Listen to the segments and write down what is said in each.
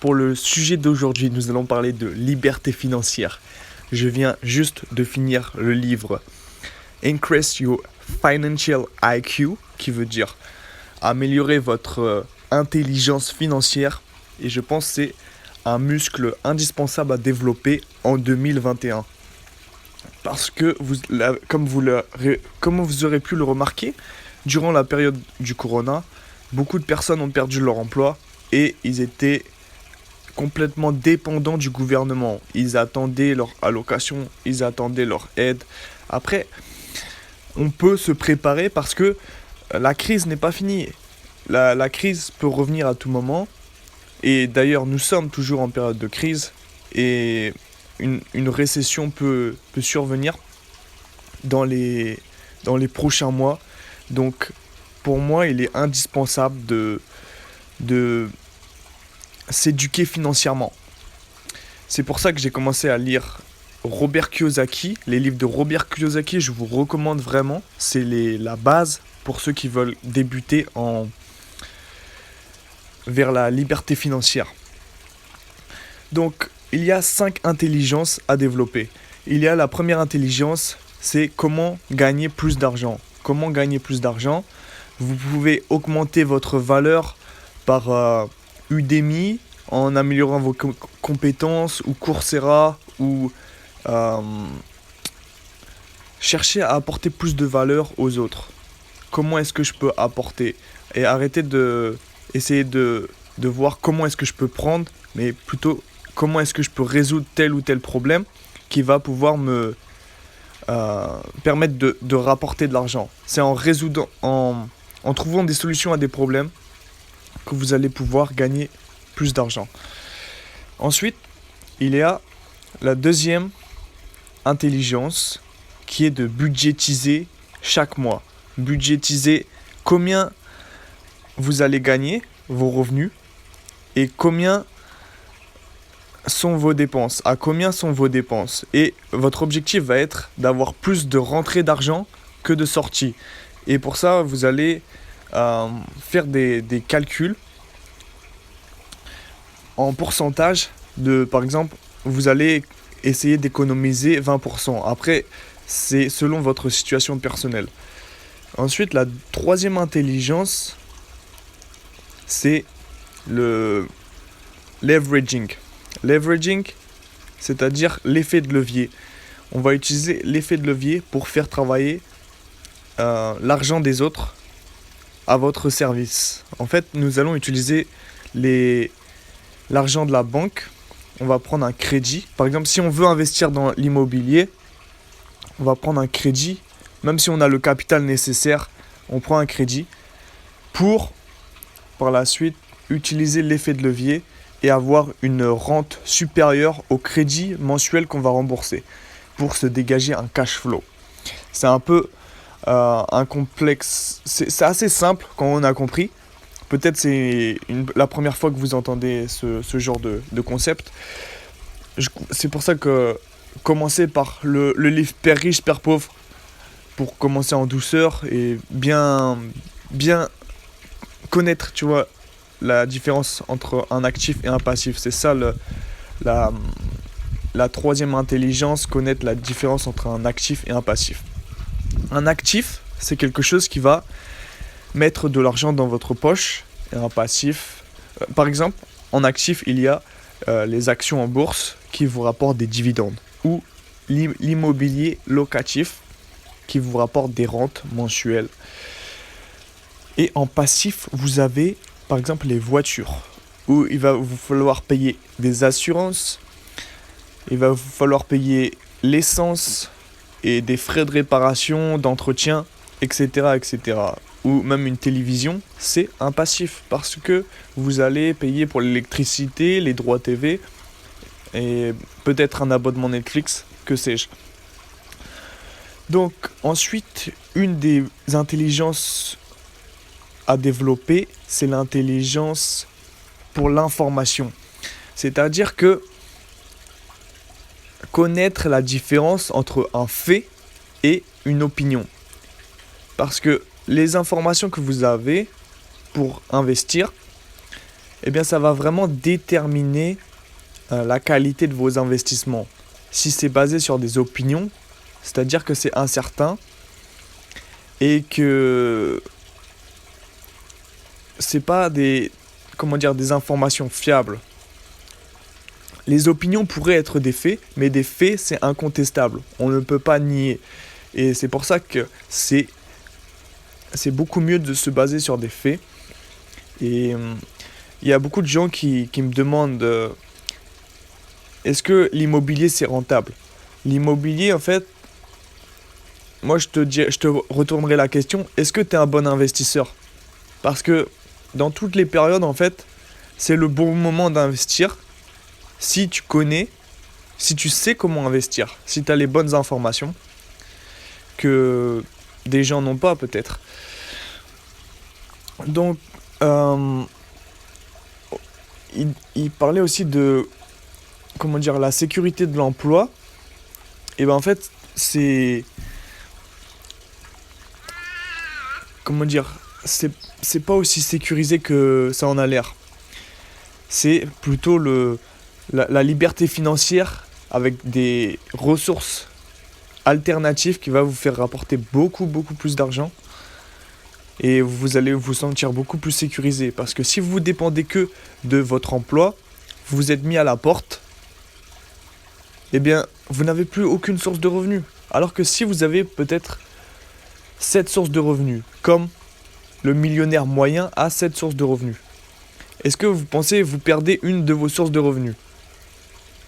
pour le sujet d'aujourd'hui, nous allons parler de liberté financière. Je viens juste de finir le livre Increase Your Financial IQ, qui veut dire améliorer votre intelligence financière. Et je pense que c'est un muscle indispensable à développer en 2021. Parce que, comme vous aurez pu le remarquer, durant la période du corona, beaucoup de personnes ont perdu leur emploi et ils étaient complètement dépendants du gouvernement. Ils attendaient leur allocation, ils attendaient leur aide. Après, on peut se préparer parce que la crise n'est pas finie. La crise peut revenir à tout moment. Et d'ailleurs, nous sommes toujours en période de crise. Et une récession peut survenir dans les prochains mois. Donc, pour moi, il est indispensable de s'éduquer financièrement. C'est pour ça que j'ai commencé à lire Robert Kiyosaki. Les livres de Robert Kiyosaki, je vous recommande vraiment. C'est la base pour ceux qui veulent débuter vers la liberté financière. Donc, il y a 5 intelligences à développer. Il y a la première intelligence, c'est comment gagner plus d'argent. Comment gagner plus d'argent? Vous pouvez augmenter votre valeur par Udemy en améliorant vos compétences, ou Coursera, ou chercher à apporter plus de valeur aux autres. Comment est-ce que je peux apporter? Et arrêter essayer de voir comment est-ce que je peux prendre, mais plutôt comment est-ce que je peux résoudre tel ou tel problème qui va pouvoir me permettre de rapporter de l'argent. C'est en trouvant des solutions à des problèmes que vous allez pouvoir gagner plus d'argent. Ensuite, il y a la deuxième intelligence qui est de budgétiser chaque mois. Budgétiser combien vous allez gagner, vos revenus, et combien sont vos dépenses, à combien sont vos dépenses. Et votre objectif va être d'avoir plus de rentrées d'argent que de sorties. Et pour ça, vous allez faire des calculs en pourcentage par exemple, vous allez essayer d'économiser 20%. Après, c'est selon votre situation personnelle. Ensuite, la troisième intelligence, c'est le leveraging. Leveraging, c'est-à-dire l'effet de levier. On va utiliser l'effet de levier pour faire travailler l'argent des autres à votre service. En fait, nous allons utiliser l'argent de la banque. On va prendre un crédit. Par exemple, si on veut investir dans l'immobilier, on va prendre un crédit. Même si on a le capital nécessaire, on prend un crédit pour, par la suite, utiliser l'effet de levier et avoir une rente supérieure au crédit mensuel qu'on va rembourser pour se dégager un cash flow. C'est un peu un complexe. C'est assez simple quand on a compris. Peut-être c'est la première fois que vous entendez ce genre de concept. C'est pour ça que commencer par le livre Père riche, Père pauvre, pour commencer en douceur et bien connaître, tu vois, la différence entre un actif et un passif. C'est ça la troisième intelligence, connaître la différence entre un actif et un passif. Un actif, c'est quelque chose qui va mettre de l'argent dans votre poche. Et un passif, par exemple, en actif, il y a les actions en bourse qui vous rapportent des dividendes, ou l'immobilier locatif qui vous rapporte des rentes mensuelles. Et en passif, vous avez par exemple les voitures, où il va vous falloir payer des assurances, il va vous falloir payer l'essence et des frais de réparation, d'entretien, etc., etc. Ou même une télévision, c'est un passif parce que vous allez payer pour l'électricité, les droits TV et peut-être un abonnement Netflix, que sais-je. Donc ensuite, une des intelligences à développer, c'est l'intelligence pour l'information. C'est-à-dire que connaître la différence entre un fait et une opinion. Parce que les informations que vous avez pour investir, eh bien ça va vraiment déterminer la qualité de vos investissements. Si c'est basé sur des opinions, c'est-à-dire que c'est incertain et que c'est pas des informations fiables. Les opinions pourraient être des faits, mais des faits, c'est incontestable. On ne peut pas nier. Et c'est pour ça que c'est beaucoup mieux de se baser sur des faits. Et il y a beaucoup de gens qui me demandent est-ce que l'immobilier c'est rentable? L'immobilier, en fait, moi je te retournerai la question, est-ce que tu es un bon investisseur? Parce que dans toutes les périodes, en fait, c'est le bon moment d'investir si tu connais, si tu sais comment investir, si tu as les bonnes informations que des gens n'ont pas peut-être. Donc, il parlait aussi de, la sécurité de l'emploi. Et ben en fait, c'est, c'est pas aussi sécurisé que ça en a l'air. C'est plutôt la liberté financière avec des ressources alternatives qui va vous faire rapporter beaucoup plus d'argent et vous allez vous sentir beaucoup plus sécurisé. Parce que si vous dépendez que de votre emploi, vous êtes mis à la porte, eh bien, vous n'avez plus aucune source de revenus. Alors que si vous avez peut-être 7 sources de revenus, comme le millionnaire moyen a 7 sources de revenus, est-ce que vous pensez que vous perdez une de vos sources de revenus?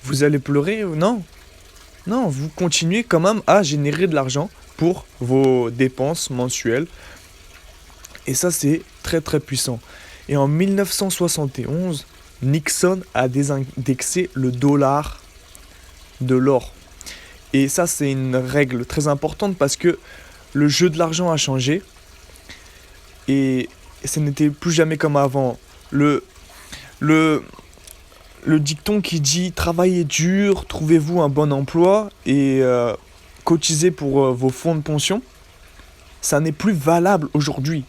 Vous allez pleurer? Non. Non, vous continuez quand même à générer de l'argent pour vos dépenses mensuelles. Et ça, c'est très puissant. Et en 1971, Nixon a désindexé le dollar de l'or. Et ça, c'est une règle très importante parce que le jeu de l'argent a changé. Et ce n'était plus jamais comme avant. Le dicton qui dit « Travaillez dur, trouvez-vous un bon emploi et cotisez pour vos fonds de pension », ça n'est plus valable aujourd'hui.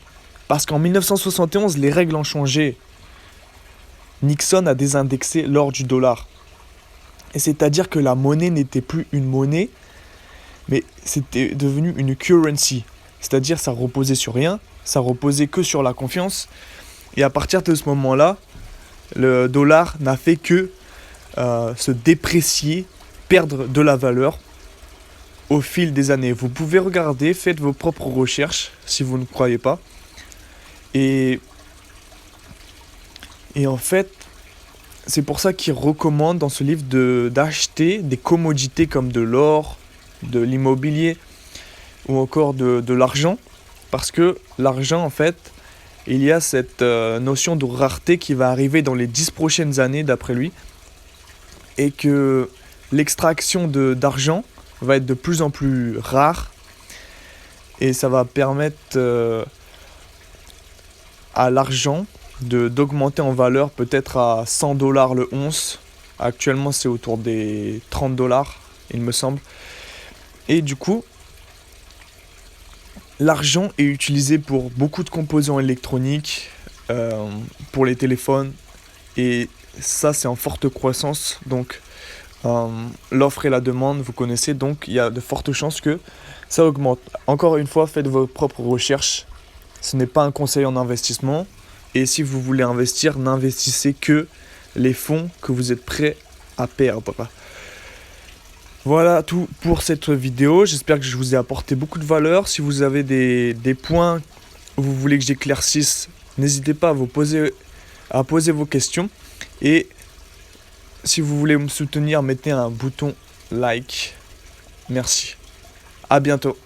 Parce qu'en 1971, les règles ont changé. Nixon a désindexé l'or du dollar. Et c'est-à-dire que la monnaie n'était plus une monnaie, mais c'était devenu une currency. C'est-à-dire ça reposait sur rien, ça reposait que sur la confiance. Et à partir de ce moment-là, le dollar n'a fait que se déprécier, perdre de la valeur au fil des années. Vous pouvez regarder, faites vos propres recherches si vous ne croyez pas. Et en fait, c'est pour ça qu'il recommande dans ce livre d'acheter des commodités comme de l'or, de l'immobilier ou encore de l'argent. Parce que l'argent, en fait, il y a cette notion de rareté qui va arriver dans les 10 prochaines années d'après lui. Et que l'extraction d'argent va être de plus en plus rare. Et ça va permettre à l'argent d'augmenter en valeur peut-être à $100 le once. Actuellement, c'est autour des $30, il me semble. Et du coup, l'argent est utilisé pour beaucoup de composants électroniques, pour les téléphones. Et ça, c'est en forte croissance. Donc, l'offre et la demande, vous connaissez. Donc, il y a de fortes chances que ça augmente. Encore une fois, faites vos propres recherches. Ce n'est pas un conseil en investissement. Et si vous voulez investir, n'investissez que les fonds que vous êtes prêts à perdre. Voilà tout pour cette vidéo. J'espère que je vous ai apporté beaucoup de valeur. Si vous avez des points que vous voulez que j'éclaircisse, n'hésitez pas à poser vos questions. Et si vous voulez me soutenir, mettez un bouton like. Merci. À bientôt.